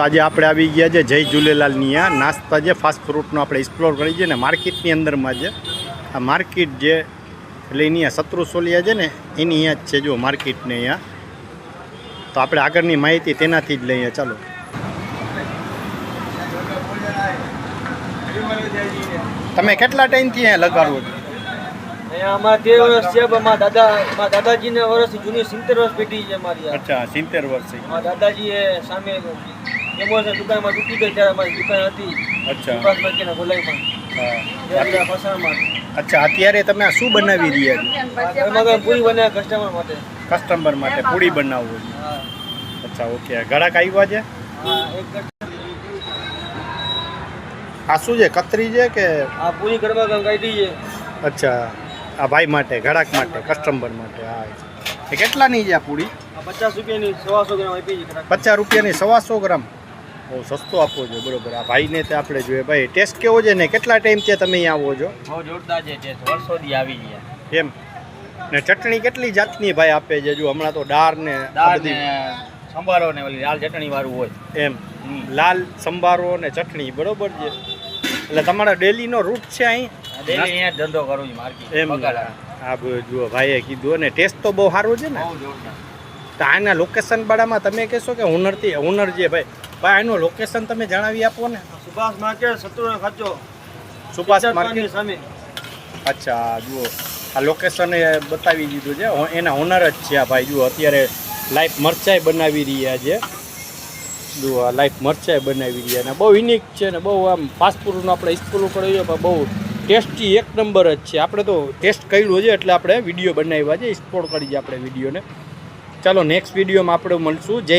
આજે આપણે આવી ગયા છે જય ઝૂલેલાલની આ નાસ્તા જે ફાસ્ટ ફૂડનો આપણે એક્સપ્લોર કરી છે ને માર્કેટની અંદરમાં છે આ માર્કેટ જે એટલે એની આ શત્રુસોલિયા છે ને એની અહીંયા જ છે જો માર્કેટને અહીંયા તો આપણે આગળની માહિતી તેનાથી જ લઈએ ચાલો તમે કેટલા ટાઈમથી અહીંયા લગાડો છો અમારા 13 વર્ષ છે મારા દાદાજીને વર્ષથી જૂની 70 વર્ષ પેઢી છે અમારી અચ્છા 70 વર્ષથી મારા દાદાજીએ સામે એમોશન દુકાનમાં તૂટી ગઈ ત્યારે અમારી દુકાન હતી અચ્છા સુભાષ ગોલાઈમાં અચ્છા અત્યારે તમે આ શું બનાવી રહ્યા છો એમાં પૂરી બનાવે કસ્ટમર માટે પૂરી બનાવવું અચ્છા ઓકે ઘરાક આવ્યા છે આ શું છે કતરી છે કે આ પૂરી ગરબા કાઢી છે અચ્છા આ ભાઈ માટે ઘરાક માટે કસ્ટમર માટે હા એ કેટલાની છે આ પૂરી 50 રૂપિયાની 125 ગ્રામ આપી છે 50 રૂપિયાની 125 ગ્રામ બહુ સસ્તો આપો છો બરોબર આ ભાઈને તે આપણે જોઈએ ભાઈ ટેસ્ટ કેવો છે ને કેટલા ટાઈમથી તમે અહીંયા આવો છો બહુ જોરદાર છે ટેસ્ટ વર્ષોથી આવી ગયા એમ ને ચટણી કેટલી જાતની ભાઈ આપે છે જો હમણાં તો દાળ ને સંભારો ને ઓલી લાલ ચટણી વાળું હોય એમ લાલ સંભારો ને ચટણી બરોબર છે એટલે તમારો ડેલીનો રૂટ છે અહીં ડેલી અહીંયા ધંધો કરું છું માર્કેટ એમ હા જુઓ ભાઈએ કીધું અને ટેસ્ટ તો બહુ સારો છે ને બહુ જોરદાર તો આના લોકેશન બાળામાં તમે કહેશો કે હુનર છે ભાઈ આનું લોકેશન તમે જણાવી આપો ને સુભાષ માર્કેટ શત્રુનો ખાચો સુભાષ માર્કેટ સામે અચ્છા જુઓ આ લોકેશન એ બતાવી દીધું છે એના ઓનર જ છે આ ભાઈ જુઓ અત્યારે લાઈફ મરચાઈ બનાવી રહ્યા છે જુઓ આ લાઈફ મરચાઈ બનાવી રહ્યા અને બહુ યુનિક છે ને બહુ આમ ફાસ્ટ ફૂડનું આપણે એક્સપ્લોર કરીએ પણ બહુ ટેસ્ટી એક નંબર જ છે આપણે તો ટેસ્ટ કર્યું છે એટલે આપણે વિડીયો બનાવ્યા છે એક્સપ્લોર કરી છે આપણે વિડીયોને ચાલો નેક્સ્ટ વિડીયોમાં આપણે મળશું જય